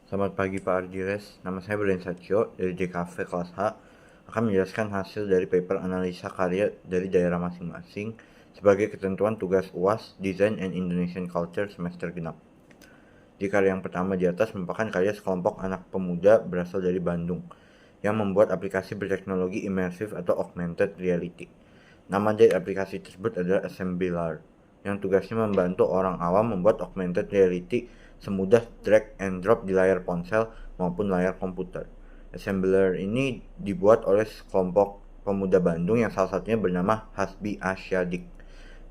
Selamat pagi Pak Ardiles, nama saya Brian Satyo dari JKV kelas H akan menjelaskan hasil dari paper analisa karya dari daerah masing-masing sebagai ketentuan tugas UAS Design and Indonesian Culture semester genap. Di karya yang pertama di atas merupakan karya sekelompok anak pemuda berasal dari Bandung yang membuat aplikasi berteknologi immersive atau augmented reality. Nama dari aplikasi tersebut adalah Assembler, yang tugasnya membantu orang awam membuat augmented reality semudah drag and drop di layar ponsel maupun layar komputer. Assembler ini dibuat oleh sekelompok pemuda Bandung yang salah satunya bernama Hasbi Asyadik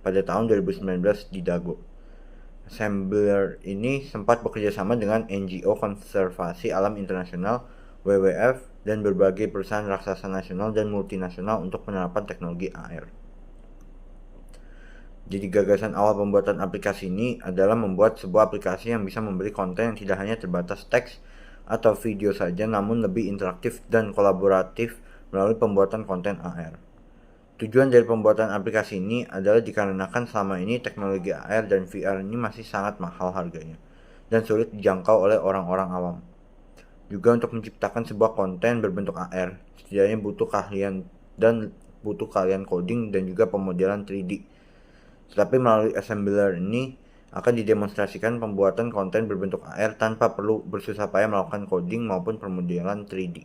pada tahun 2019 di Dago. Assembler ini sempat bekerja sama dengan NGO Konservasi Alam Internasional (WWF) dan berbagai perusahaan raksasa nasional dan multinasional untuk penerapan teknologi AR. Jadi gagasan awal pembuatan aplikasi ini adalah membuat sebuah aplikasi yang bisa memberi konten yang tidak hanya terbatas teks atau video saja, namun lebih interaktif dan kolaboratif melalui pembuatan konten AR. Tujuan dari pembuatan aplikasi ini adalah dikarenakan selama ini teknologi AR dan VR ini masih sangat mahal harganya dan sulit dijangkau oleh orang-orang awam. Juga untuk menciptakan sebuah konten berbentuk AR, setidaknya butuh kalian coding dan juga pemodelan 3D. Tetapi melalui assembler ini akan didemonstrasikan pembuatan konten berbentuk AR tanpa perlu bersusah payah melakukan coding maupun pemodelan 3D.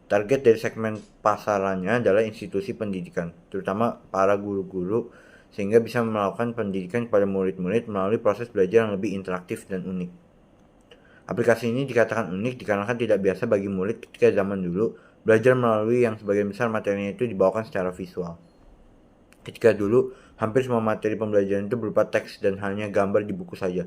Target dari segmen pasarannya adalah institusi pendidikan, terutama para guru-guru, sehingga bisa melakukan pendidikan kepada murid-murid melalui proses belajar yang lebih interaktif dan unik. Aplikasi ini dikatakan unik dikarenakan tidak biasa bagi murid ketika zaman dulu belajar melalui yang sebagian besar materinya itu dibawakan secara visual. Ketika dulu, hampir semua materi pembelajaran itu berupa teks dan hanya gambar di buku saja.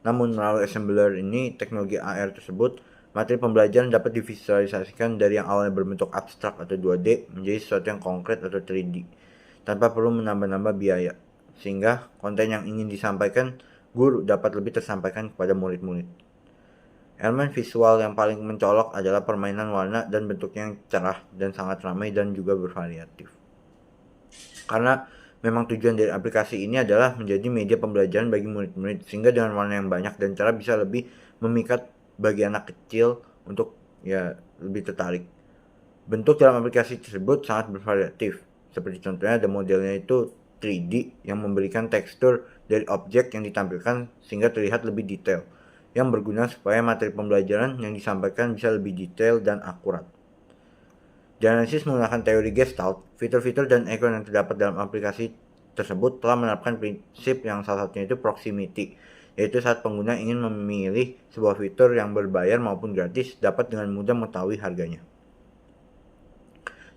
Namun melalui assembler ini, teknologi AR tersebut, materi pembelajaran dapat divisualisasikan dari yang awalnya berbentuk abstrak atau 2D menjadi sesuatu yang konkret atau 3D, tanpa perlu menambah-nambah biaya, sehingga konten yang ingin disampaikan guru dapat lebih tersampaikan kepada murid-murid. Elemen visual yang paling mencolok adalah permainan warna dan bentuknya yang cerah dan sangat ramai dan juga bervariatif. Karena memang tujuan dari aplikasi ini adalah menjadi media pembelajaran bagi murid-murid, sehingga dengan warna yang banyak dan cerah bisa lebih memikat bagi anak kecil untuk lebih tertarik. Bentuk dalam aplikasi tersebut sangat bervariatif, seperti contohnya ada modelnya itu 3D yang memberikan tekstur dari objek yang ditampilkan sehingga terlihat lebih detail, yang berguna supaya materi pembelajaran yang disampaikan bisa lebih detail dan akurat. Dianalisis menggunakan teori Gestalt, fitur-fitur dan ikon yang terdapat dalam aplikasi tersebut telah menerapkan prinsip yang salah satunya itu proximity, yaitu saat pengguna ingin memilih sebuah fitur yang berbayar maupun gratis dapat dengan mudah mengetahui harganya.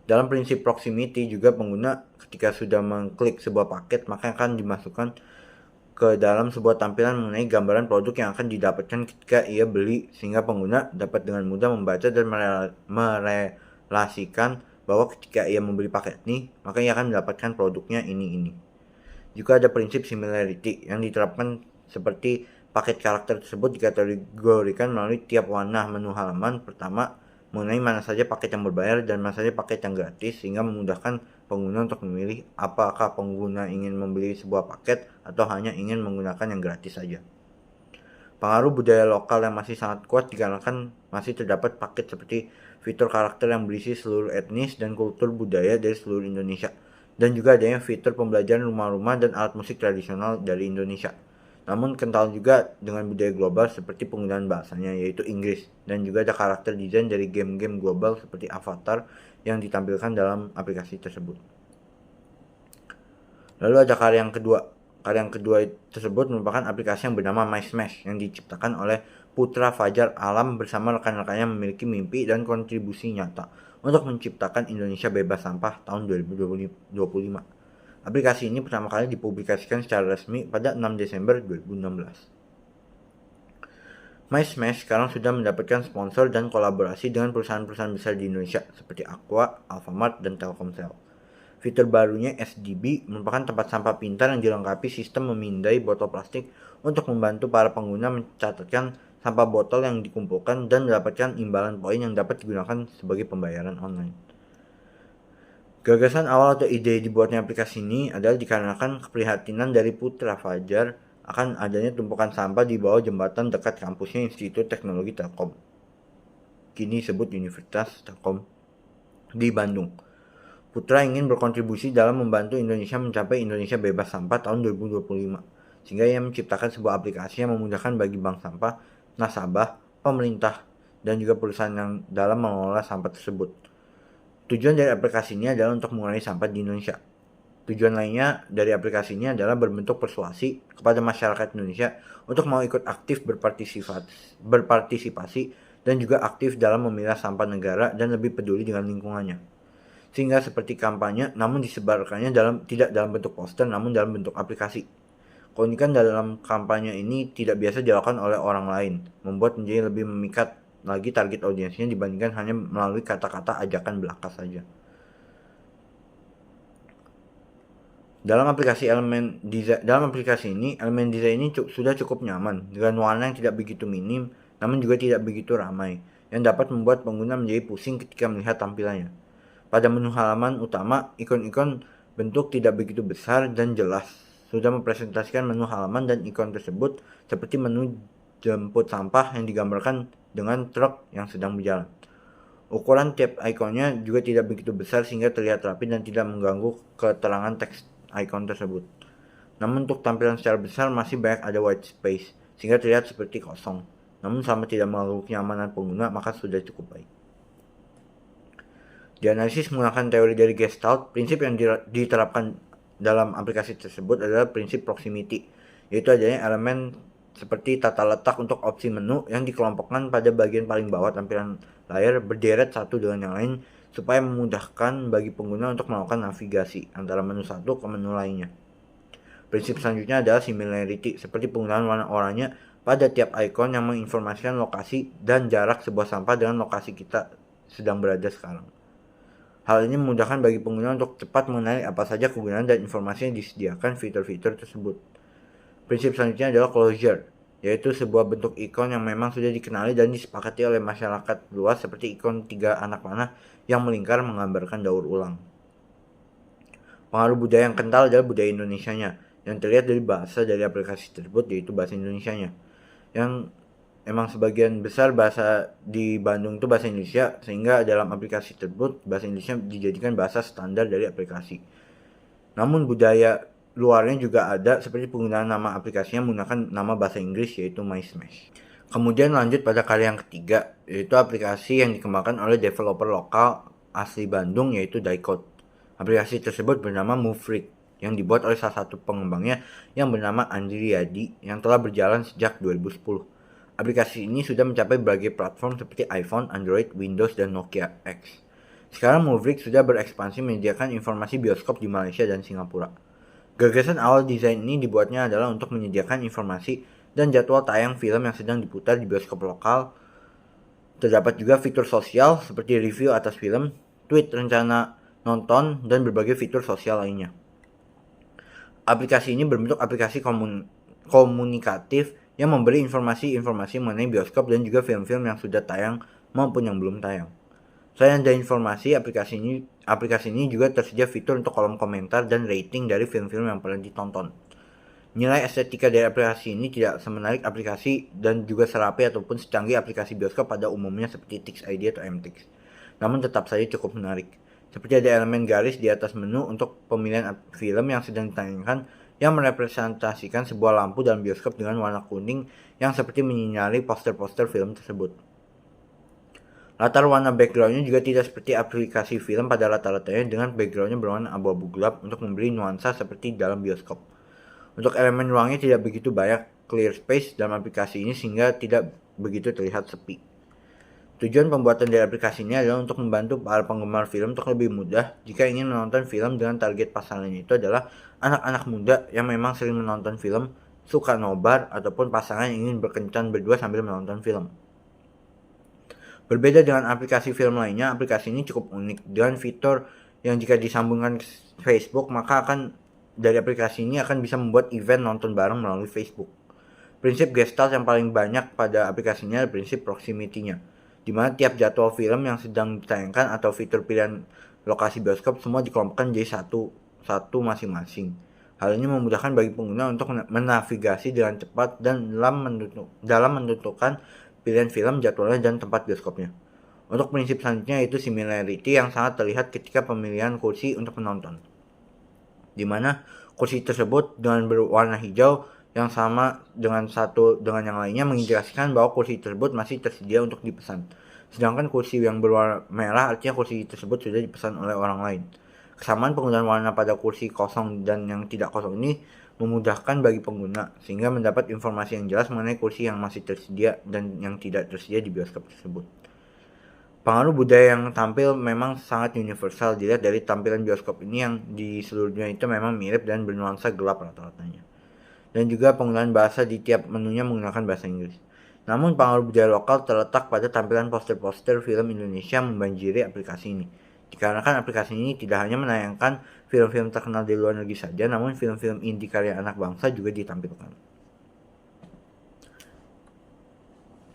Dalam prinsip proximity juga pengguna ketika sudah mengklik sebuah paket maka akan dimasukkan ke dalam sebuah tampilan mengenai gambaran produk yang akan didapatkan ketika ia beli, sehingga pengguna dapat dengan mudah membaca dan merelasikan bahwa ketika ia membeli paket ini maka ia akan mendapatkan produknya ini. Juga ada prinsip similarity yang diterapkan seperti paket karakter tersebut dikategorikan melalui tiap warna menu halaman pertama mengenai mana saja paket yang berbayar dan mana saja paket yang gratis, sehingga memudahkan pengguna untuk memilih apakah pengguna ingin membeli sebuah paket atau hanya ingin menggunakan yang gratis saja. Pengaruh budaya lokal yang masih sangat kuat dikarenakan masih terdapat paket seperti fitur karakter yang berisi seluruh etnis dan kultur budaya dari seluruh Indonesia, dan juga adanya fitur pembelajaran rumah-rumah dan alat musik tradisional dari Indonesia. Namun kental juga dengan budaya global seperti penggunaan bahasanya yaitu Inggris, dan juga ada karakter desain dari game-game global seperti Avatar yang ditampilkan dalam aplikasi tersebut. Lalu ada karya yang kedua. Karya yang kedua tersebut merupakan aplikasi yang bernama MySmash yang diciptakan oleh Putra Fajar Alam bersama rekan-rekannya memiliki mimpi dan kontribusi nyata untuk menciptakan Indonesia bebas sampah tahun 2025. Aplikasi ini pertama kali dipublikasikan secara resmi pada 6 Desember 2016. MySmash sekarang sudah mendapatkan sponsor dan kolaborasi dengan perusahaan-perusahaan besar di Indonesia seperti Aqua, Alfamart, dan Telkomsel. Fitur barunya SDB merupakan tempat sampah pintar yang dilengkapi sistem memindai botol plastik untuk membantu para pengguna mencatatkan sampah botol yang dikumpulkan dan mendapatkan imbalan poin yang dapat digunakan sebagai pembayaran online. Gagasan awal atau ide dibuatnya aplikasi ini adalah dikarenakan keprihatinan dari Putra Fajar akan adanya tumpukan sampah di bawah jembatan dekat kampusnya Institut Teknologi Telkom, kini disebut Universitas Telkom di Bandung. Putra ingin berkontribusi dalam membantu Indonesia mencapai Indonesia bebas sampah tahun 2025, sehingga ia menciptakan sebuah aplikasi yang memudahkan bagi bank sampah, nasabah, pemerintah, dan juga perusahaan yang dalam mengelola sampah tersebut. Tujuan dari aplikasi ini adalah untuk mengurangi sampah di Indonesia. Tujuan lainnya dari aplikasi ini adalah berbentuk persuasi kepada masyarakat Indonesia untuk mau ikut aktif berpartisipasi dan juga aktif dalam memilah sampah negara dan lebih peduli dengan lingkungannya. Sehingga seperti kampanye, namun disebarkannya tidak dalam bentuk poster, namun dalam bentuk aplikasi. Keunikan dalam kampanye ini tidak biasa dilakukan oleh orang lain, membuat menjadi lebih memikat lagi target audiensnya dibandingkan hanya melalui kata-kata ajakan belaka saja. Dalam aplikasi ini, elemen desain ini sudah cukup nyaman dengan warna yang tidak begitu minim, namun juga tidak begitu ramai, yang dapat membuat pengguna menjadi pusing ketika melihat tampilannya. Pada menu halaman utama, ikon-ikon bentuk tidak begitu besar dan jelas, sudah mempresentasikan menu halaman dan ikon tersebut seperti menu jemput sampah yang digambarkan dengan truk yang sedang berjalan. Ukuran tiap ikonnya juga tidak begitu besar sehingga terlihat rapi dan tidak mengganggu keterangan teks ikon tersebut. Namun untuk tampilan secara besar masih banyak ada white space sehingga terlihat seperti kosong. Namun selama tidak mengganggu kenyamanan pengguna maka sudah cukup baik. Dianalisis menggunakan teori dari Gestalt, prinsip yang diterapkan dalam aplikasi tersebut adalah prinsip proximity, yaitu adanya elemen seperti tata letak untuk opsi menu yang dikelompokkan pada bagian paling bawah tampilan layar berderet satu dengan yang lain supaya memudahkan bagi pengguna untuk melakukan navigasi antara menu satu ke menu lainnya. Prinsip selanjutnya adalah similarity, seperti penggunaan warna oranye pada tiap ikon yang menginformasikan lokasi dan jarak sebuah sampah dengan lokasi kita sedang berada sekarang. Hal ini memudahkan bagi pengguna untuk cepat mengenali apa saja kegunaan dan informasi yang disediakan fitur-fitur tersebut. Prinsip selanjutnya adalah closure, yaitu sebuah bentuk ikon yang memang sudah dikenali dan disepakati oleh masyarakat luas seperti ikon 3 anak panah yang melingkar menggambarkan daur ulang. Pengaruh budaya yang kental adalah budaya Indonesianya, yang terlihat dari bahasa dari aplikasi tersebut yaitu bahasa Indonesianya. Yang emang sebagian besar bahasa di Bandung itu bahasa Indonesia, sehingga dalam aplikasi tersebut bahasa Indonesia dijadikan bahasa standar dari aplikasi. Namun budaya luarnya juga ada seperti penggunaan nama aplikasinya menggunakan nama bahasa Inggris yaitu MySmash. Kemudian lanjut pada karya yang ketiga, yaitu aplikasi yang dikembangkan oleh developer lokal asli Bandung yaitu Dicode. Aplikasi tersebut bernama Movefreak yang dibuat oleh salah satu pengembangnya yang bernama Andri Riyadi yang telah berjalan sejak 2010. Aplikasi ini sudah mencapai berbagai platform seperti iPhone, Android, Windows, dan Nokia X. Sekarang Movefreak sudah berekspansi menyediakan informasi bioskop di Malaysia dan Singapura. Gagasan awal desain ini dibuatnya adalah untuk menyediakan informasi dan jadwal tayang film yang sedang diputar di bioskop lokal. Terdapat juga fitur sosial seperti review atas film, tweet rencana nonton, dan berbagai fitur sosial lainnya. Aplikasi ini berbentuk aplikasi komunikatif yang memberi informasi-informasi mengenai bioskop dan juga film-film yang sudah tayang maupun yang belum tayang. Selain ada informasi, aplikasi ini juga tersedia fitur untuk kolom komentar dan rating dari film-film yang pernah ditonton. Nilai estetika dari aplikasi ini tidak semenarik aplikasi dan juga serapi ataupun secanggih aplikasi bioskop pada umumnya seperti TixID atau MTix. Namun tetap saja cukup menarik. Seperti ada elemen garis di atas menu untuk pemilihan film yang sedang ditayangkan yang merepresentasikan sebuah lampu dalam bioskop dengan warna kuning yang seperti menyinari poster-poster film tersebut. Latar warna backgroundnya juga tidak seperti aplikasi film pada rata-ratanya dengan backgroundnya berwarna abu-abu gelap untuk memberi nuansa seperti dalam bioskop. Untuk elemen ruangnya tidak begitu banyak clear space dalam aplikasi ini sehingga tidak begitu terlihat sepi. Tujuan pembuatan dari aplikasi ini adalah untuk membantu para penggemar film untuk lebih mudah jika ingin menonton film dengan target pasangannya itu adalah anak-anak muda yang memang sering menonton film, suka nobar, ataupun pasangan yang ingin berkencan berdua sambil menonton film. Berbeda dengan aplikasi film lainnya, aplikasi ini cukup unik dengan fitur yang jika disambungkan ke Facebook maka dari aplikasi ini akan bisa membuat event nonton bareng melalui Facebook. Prinsip Gestalt yang paling banyak pada aplikasinya adalah prinsip proximity-nya, di mana tiap jadwal film yang sedang ditayangkan atau fitur pilihan lokasi bioskop semua dikelompokkan jadi satu masing-masing. Hal ini memudahkan bagi pengguna untuk menavigasi dengan cepat dan dalam menentukan pilihan film, jadwalnya, dan tempat bioskopnya. Untuk prinsip selanjutnya yaitu similarity yang sangat terlihat ketika pemilihan kursi untuk penonton, di mana kursi tersebut dengan berwarna hijau yang sama dengan satu dengan yang lainnya mengindikasikan bahwa kursi tersebut masih tersedia untuk dipesan. Sedangkan kursi yang berwarna merah artinya kursi tersebut sudah dipesan oleh orang lain. Kesamaan penggunaan warna pada kursi kosong dan yang tidak kosong ini memudahkan bagi pengguna, sehingga mendapat informasi yang jelas mengenai kursi yang masih tersedia dan yang tidak tersedia di bioskop tersebut. Pengaruh budaya yang tampil memang sangat universal, dilihat dari tampilan bioskop ini yang di seluruh dunia itu memang mirip dan bernuansa gelap rata-ratanya. Dan juga penggunaan bahasa di tiap menunya menggunakan bahasa Inggris. Namun pengaruh budaya lokal terletak pada tampilan poster-poster film Indonesia membanjiri aplikasi ini. Dikarenakan aplikasi ini tidak hanya menayangkan film-film terkenal di luar negeri saja, namun film-film indie karya anak bangsa juga ditampilkan.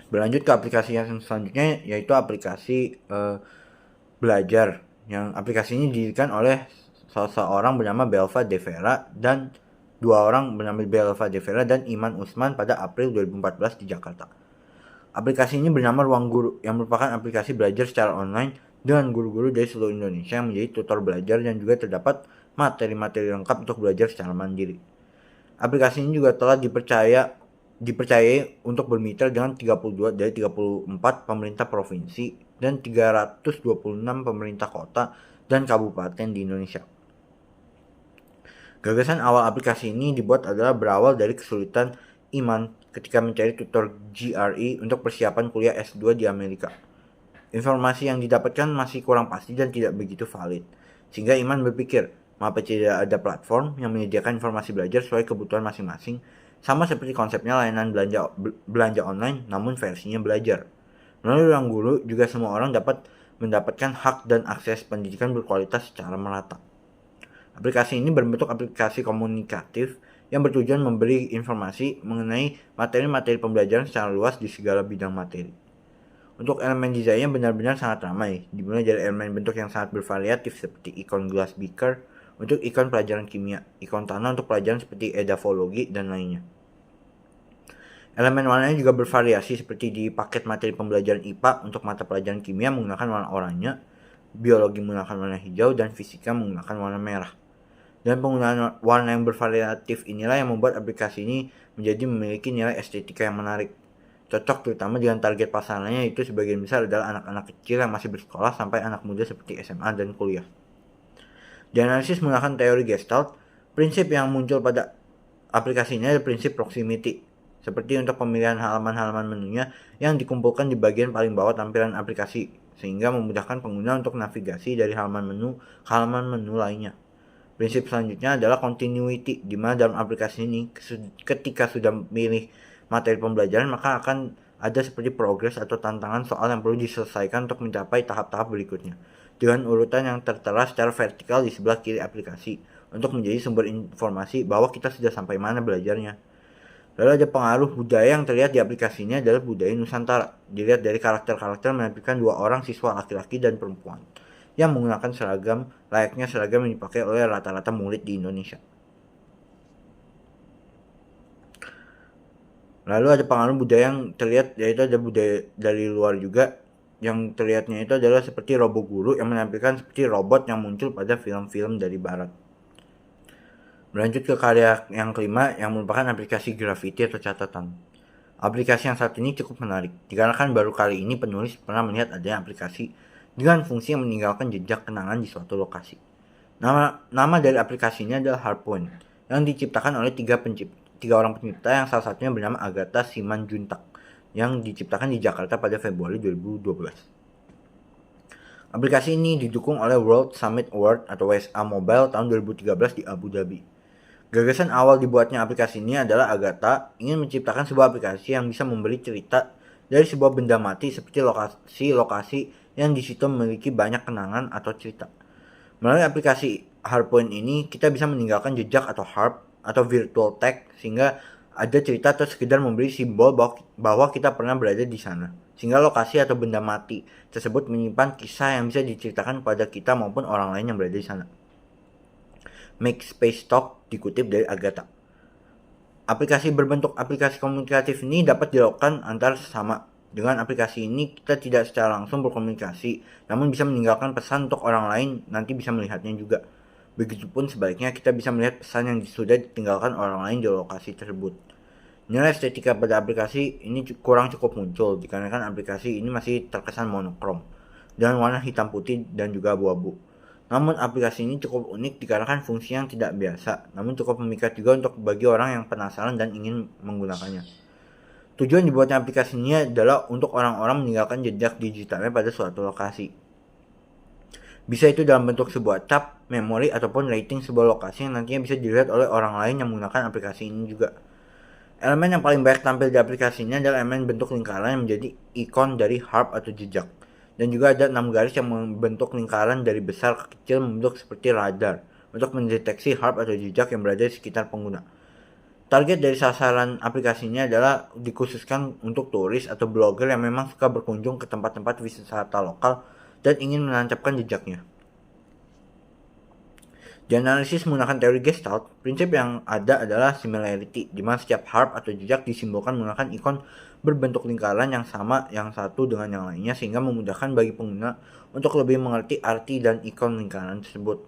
Berlanjut ke aplikasi yang selanjutnya, yaitu aplikasi belajar. Yang aplikasi ini didirikan oleh seseorang bernama Belva De Vera dan dua orang bernama Belva De Vera dan Iman Usman pada April 2014 di Jakarta. Aplikasi ini bernama Ruang Guru, yang merupakan aplikasi belajar secara online dengan guru-guru dari seluruh Indonesia yang menjadi tutor belajar, dan juga terdapat materi-materi lengkap untuk belajar secara mandiri. Aplikasi ini juga telah dipercayai untuk bermitra dengan 32 dari 34 pemerintah provinsi dan 326 pemerintah kota dan kabupaten di Indonesia. Gagasan awal aplikasi ini dibuat adalah berawal dari kesulitan Iman ketika mencari tutor GRE untuk persiapan kuliah S2 di Amerika. Informasi yang didapatkan masih kurang pasti dan tidak begitu valid, sehingga Iman berpikir, mengapa tidak ada platform yang menyediakan informasi belajar sesuai kebutuhan masing-masing, sama seperti konsepnya layanan belanja online namun versinya belajar. Melalui Ruang Guru juga semua orang dapat mendapatkan hak dan akses pendidikan berkualitas secara merata. Aplikasi ini berbentuk aplikasi komunikatif yang bertujuan memberi informasi mengenai materi-materi pembelajaran secara luas di segala bidang materi. Untuk elemen desainnya benar-benar sangat ramai, dimulai dari elemen bentuk yang sangat bervariatif seperti ikon glass beaker untuk ikon pelajaran kimia, ikon tanah untuk pelajaran seperti edafologi, dan lainnya. Elemen warnanya juga bervariasi seperti di paket materi pembelajaran IPA untuk mata pelajaran kimia menggunakan warna oranye, biologi menggunakan warna hijau, dan fisika menggunakan warna merah. Dan penggunaan warna yang bervariatif inilah yang membuat aplikasi ini menjadi memiliki nilai estetika yang menarik. Cocok terutama dengan target pasarannya, yaitu sebagian besar adalah anak-anak kecil yang masih bersekolah sampai anak muda seperti SMA dan kuliah. Dianalisis menggunakan teori Gestalt, prinsip yang muncul pada aplikasi ini adalah prinsip proximity, seperti untuk pemilihan halaman-halaman menunya yang dikumpulkan di bagian paling bawah tampilan aplikasi, sehingga memudahkan pengguna untuk navigasi dari halaman menu ke halaman menu lainnya. Prinsip selanjutnya adalah continuity, di mana dalam aplikasi ini ketika sudah memilih materi pembelajaran maka akan ada seperti progres atau tantangan soal yang perlu diselesaikan untuk mencapai tahap-tahap berikutnya, dengan urutan yang tertera secara vertikal di sebelah kiri aplikasi untuk menjadi sumber informasi bahwa kita sudah sampai mana belajarnya. Lalu ada pengaruh budaya yang terlihat di aplikasi ini adalah budaya Nusantara, dilihat dari karakter-karakter menampilkan dua orang siswa laki-laki dan perempuan yang menggunakan seragam layaknya seragam yang dipakai oleh rata-rata murid di Indonesia. Lalu ada pengaruh budaya yang terlihat, yaitu ada budaya dari luar juga, yang terlihatnya itu adalah seperti RoboGuru yang menampilkan seperti robot yang muncul pada film-film dari barat. Berlanjut ke karya yang kelima yang merupakan aplikasi Graffiti atau catatan. Aplikasi yang saat ini cukup menarik, dikarenakan baru kali ini penulis pernah melihat adanya aplikasi dengan fungsi yang meninggalkan jejak kenangan di suatu lokasi. Nama dari aplikasi ini adalah Hardpoint, yang diciptakan oleh tiga orang pencipta yang salah satunya bernama Agatha Simanjuntak, yang diciptakan di Jakarta pada Februari 2012. Aplikasi ini didukung oleh World Summit Award atau WSA Mobile tahun 2013 di Abu Dhabi. Gagasan awal dibuatnya aplikasi ini adalah Agatha ingin menciptakan sebuah aplikasi yang bisa memberi cerita dari sebuah benda mati seperti lokasi-lokasi yang di situ memiliki banyak kenangan atau cerita. Melalui aplikasi Hardpoint ini, kita bisa meninggalkan jejak atau harp atau virtual tag sehingga ada cerita atau sekedar memberi simbol bahwa kita pernah berada di sana. Sehingga lokasi atau benda mati tersebut menyimpan kisah yang bisa diceritakan kepada kita maupun orang lain yang berada di sana. Make Space Talk dikutip dari Agatha. Aplikasi berbentuk aplikasi komunikatif ini dapat dilakukan antar sesama. Dengan aplikasi ini kita tidak secara langsung berkomunikasi, namun bisa meninggalkan pesan untuk orang lain nanti bisa melihatnya juga. Begitupun sebaliknya kita bisa melihat pesan yang sudah ditinggalkan orang lain di lokasi tersebut. Nilai estetika pada aplikasi ini kurang cukup muncul dikarenakan aplikasi ini masih terkesan monokrom dengan warna hitam putih dan juga abu-abu. Namun aplikasi ini cukup unik dikarenakan fungsi yang tidak biasa, namun cukup memikat juga untuk bagi orang yang penasaran dan ingin menggunakannya. Tujuan dibuatnya aplikasi ini adalah untuk orang-orang meninggalkan jejak digitalnya pada suatu lokasi. Bisa itu dalam bentuk sebuah tab, memori, ataupun rating sebuah lokasi yang nantinya bisa dilihat oleh orang lain yang menggunakan aplikasi ini juga. Elemen yang paling banyak tampil di aplikasinya adalah elemen bentuk lingkaran yang menjadi ikon dari harp atau jejak. Dan juga ada 6 garis yang membentuk lingkaran dari besar ke kecil membentuk seperti radar untuk mendeteksi harp atau jejak yang berada di sekitar pengguna. Target dari sasaran aplikasinya adalah dikhususkan untuk turis atau blogger yang memang suka berkunjung ke tempat-tempat wisata lokal dan ingin menancapkan jejaknya. Di analisis menggunakan teori Gestalt, prinsip yang ada adalah similarity, di mana setiap harp atau jejak disimbolkan menggunakan ikon berbentuk lingkaran yang sama yang satu dengan yang lainnya sehingga memudahkan bagi pengguna untuk lebih mengerti arti dan ikon lingkaran tersebut.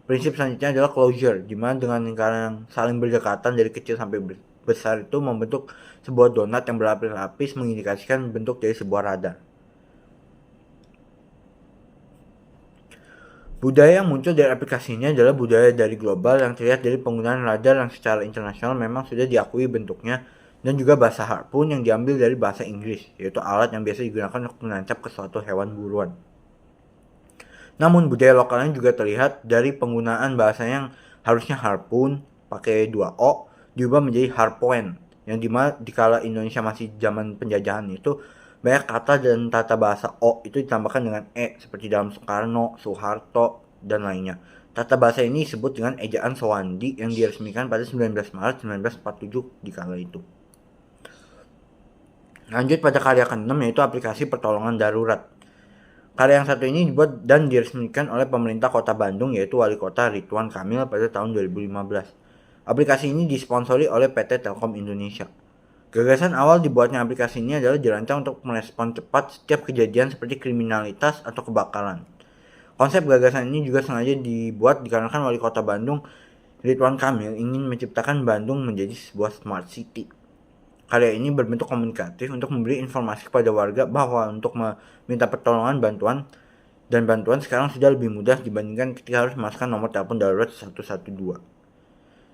Prinsip selanjutnya adalah closure, di mana dengan lingkaran yang saling berdekatan dari kecil sampai besar itu membentuk sebuah donat yang berlapis-lapis mengindikasikan bentuk dari sebuah radar. Budaya yang muncul dari aplikasinya adalah budaya dari global yang terlihat dari penggunaan radar yang secara internasional memang sudah diakui bentuknya dan juga bahasa harpoon yang diambil dari bahasa Inggris, yaitu alat yang biasa digunakan untuk menancap ke suatu hewan buruan. Namun budaya lokalnya juga terlihat dari penggunaan bahasa yang harusnya harpoon pakai 2 O diubah menjadi harpoen, yang dimana dikala Indonesia masih zaman penjajahan itu banyak kata dan tata bahasa O itu ditambahkan dengan E seperti dalam Soekarno, Soeharto, dan lainnya. Tata bahasa ini disebut dengan ejaan Sowandi yang diresmikan pada 19 Maret 1947 di kala itu. Lanjut pada karya ke-6 yaitu aplikasi pertolongan darurat. Karya yang satu ini dibuat dan diresmikan oleh pemerintah Kota Bandung yaitu Wali Kota Ridwan Kamil pada tahun 2015. Aplikasi ini disponsori oleh PT Telkom Indonesia. Gagasan awal dibuatnya aplikasi ini adalah dirancang untuk merespon cepat setiap kejadian seperti kriminalitas atau kebakaran. Konsep gagasan ini juga sengaja dibuat dikarenakan Wali Kota Bandung, Ridwan Kamil, ingin menciptakan Bandung menjadi sebuah smart city. Karya ini berbentuk komunikatif untuk memberi informasi kepada warga bahwa untuk meminta pertolongan bantuan sekarang sudah lebih mudah dibandingkan ketika harus memasukkan nomor telepon darurat 112.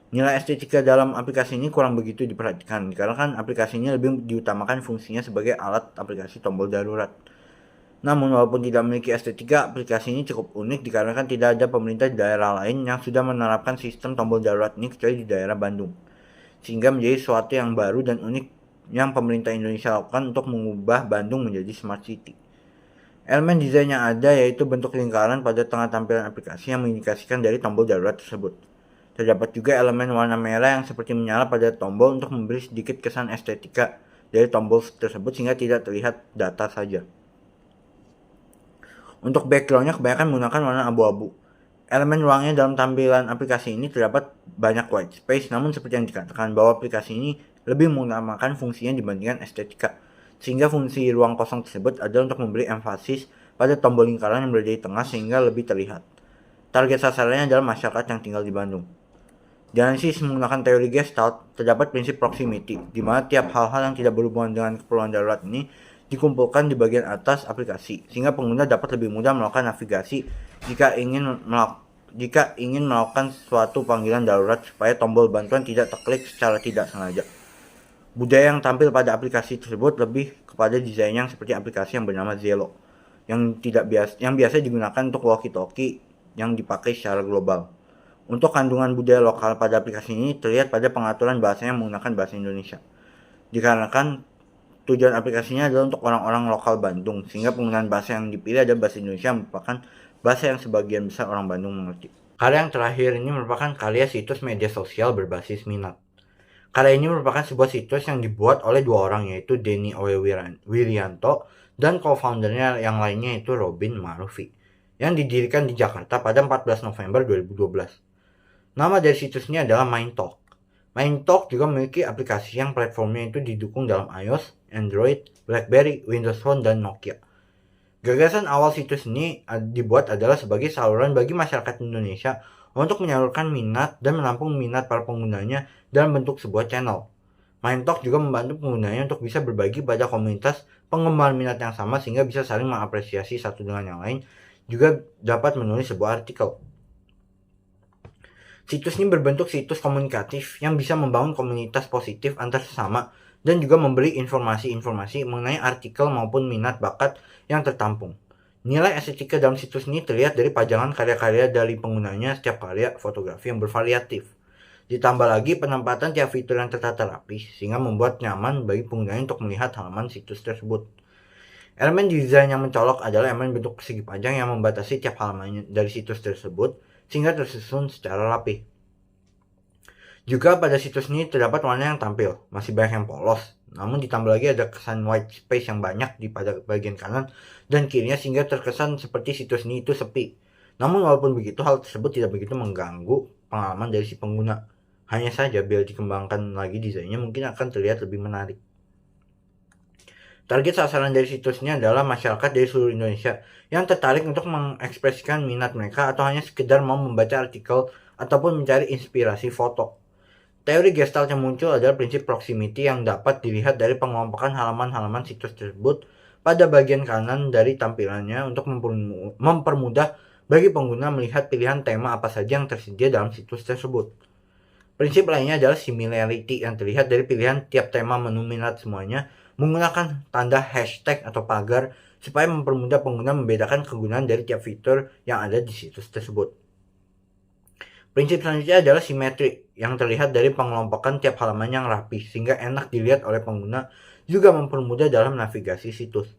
Nilai estetika dalam aplikasi ini kurang begitu diperhatikan, karena kan aplikasinya lebih diutamakan fungsinya sebagai alat aplikasi tombol darurat. Namun walaupun tidak memiliki estetika, aplikasi ini cukup unik dikarenakan tidak ada pemerintah di daerah lain yang sudah menerapkan sistem tombol darurat ini kecuali di daerah Bandung. Sehingga menjadi sesuatu yang baru dan unik yang pemerintah Indonesia lakukan untuk mengubah Bandung menjadi smart city. Elemen desain yang ada yaitu bentuk lingkaran pada tengah tampilan aplikasi yang mengindikasikan dari tombol darurat tersebut. Terdapat juga elemen warna merah yang seperti menyala pada tombol untuk memberi sedikit kesan estetika dari tombol tersebut sehingga tidak terlihat data saja. Untuk backgroundnya kebanyakan menggunakan warna abu-abu. Elemen ruangnya dalam tampilan aplikasi ini terdapat banyak white space, namun seperti yang dikatakan bahwa aplikasi ini lebih mengutamakan fungsinya dibandingkan estetika. Sehingga fungsi ruang kosong tersebut adalah untuk memberi emfasis pada tombol lingkaran yang berada di tengah sehingga lebih terlihat. Target sasarannya adalah masyarakat yang tinggal di Bandung. Di analisis menggunakan teori Gestalt, terdapat prinsip proximity, di mana tiap hal-hal yang tidak berhubungan dengan keperluan darurat ini dikumpulkan di bagian atas aplikasi, sehingga pengguna dapat lebih mudah melakukan navigasi jika ingin melakukan suatu panggilan darurat supaya tombol bantuan tidak terklik secara tidak sengaja. Budaya yang tampil pada aplikasi tersebut lebih kepada desain yang seperti aplikasi yang bernama Zello, yang biasa digunakan untuk walkie-talkie yang dipakai secara global. Untuk kandungan budaya lokal pada aplikasi ini terlihat pada pengaturan bahasa yang menggunakan bahasa Indonesia. Dikarenakan tujuan aplikasinya adalah untuk orang-orang lokal Bandung, sehingga penggunaan bahasa yang dipilih adalah bahasa Indonesia merupakan bahasa yang sebagian besar orang Bandung mengerti. Karya yang terakhir ini merupakan karya situs media sosial berbasis minat. Karya ini merupakan sebuah situs yang dibuat oleh 2 orang yaitu Denny Owe Wirianto dan co-foundernya yang lainnya yaitu Robin Marufi, yang didirikan di Jakarta pada 14 November 2012. Nama dari situs ini adalah MindTalk. MindTalk juga memiliki aplikasi yang platformnya itu didukung dalam iOS, Android, BlackBerry, Windows Phone, dan Nokia. Gagasan awal situs ini dibuat adalah sebagai saluran bagi masyarakat Indonesia untuk menyalurkan minat dan menampung minat para penggunanya dalam bentuk sebuah channel. MindTalk juga membantu penggunanya untuk bisa berbagi pada komunitas pengembangan minat yang sama sehingga bisa saling mengapresiasi satu dengan yang lain, juga dapat menulis sebuah artikel. Situs ini berbentuk situs komunikatif yang bisa membangun komunitas positif antar sesama dan juga memberi informasi-informasi mengenai artikel maupun minat bakat yang tertampung. Nilai estetika dalam situs ini terlihat dari pajangan karya-karya dari penggunanya, setiap karya fotografi yang bervariatif. Ditambah lagi penempatan tiap fitur yang tertata rapi sehingga membuat nyaman bagi penggunanya untuk melihat halaman situs tersebut. Elemen desain yang mencolok adalah elemen bentuk persegi panjang yang membatasi tiap halaman dari situs tersebut sehingga tersusun secara rapi. Juga pada situs ini terdapat warna yang tampil, masih banyak yang polos, namun ditambah lagi ada kesan white space yang banyak di pada bagian kanan dan kirinya sehingga terkesan seperti situs ini itu sepi. Namun walaupun begitu, hal tersebut tidak begitu mengganggu pengalaman dari si pengguna. Hanya saja bila dikembangkan lagi desainnya mungkin akan terlihat lebih menarik. Target sasaran dari situs ini adalah masyarakat dari seluruh Indonesia yang tertarik untuk mengekspresikan minat mereka atau hanya sekedar mau membaca artikel ataupun mencari inspirasi foto. Teori Gestalt yang muncul adalah prinsip proximity yang dapat dilihat dari pengelompokan halaman-halaman situs tersebut pada bagian kanan dari tampilannya untuk mempermudah bagi pengguna melihat pilihan tema apa saja yang tersedia dalam situs tersebut. Prinsip lainnya adalah similarity yang terlihat dari pilihan tiap tema menu minat semuanya menggunakan tanda hashtag atau pagar supaya mempermudah pengguna membedakan kegunaan dari tiap fitur yang ada di situs tersebut. Prinsip selanjutnya adalah simetri yang terlihat dari pengelompokan tiap halaman yang rapi sehingga enak dilihat oleh pengguna, juga mempermudah dalam navigasi situs.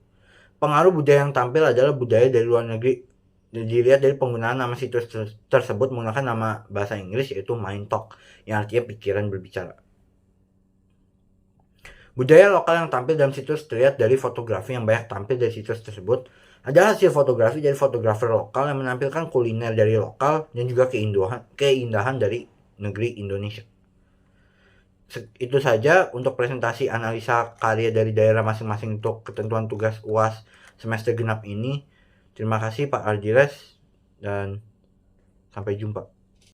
Pengaruh budaya yang tampil adalah budaya dari luar negeri. Dilihat dari penggunaan nama situs tersebut menggunakan nama bahasa Inggris yaitu MindTalk yang artinya pikiran berbicara. Budaya lokal yang tampil dalam situs terlihat dari fotografi yang banyak tampil dari situs tersebut adalah hasil fotografi dari fotografer lokal yang menampilkan kuliner dari lokal dan juga keindahan dari negeri Indonesia. Itu saja untuk presentasi analisa karya dari daerah masing-masing untuk ketentuan tugas UAS semester genap ini. Terima kasih Pak Ardiles dan sampai jumpa.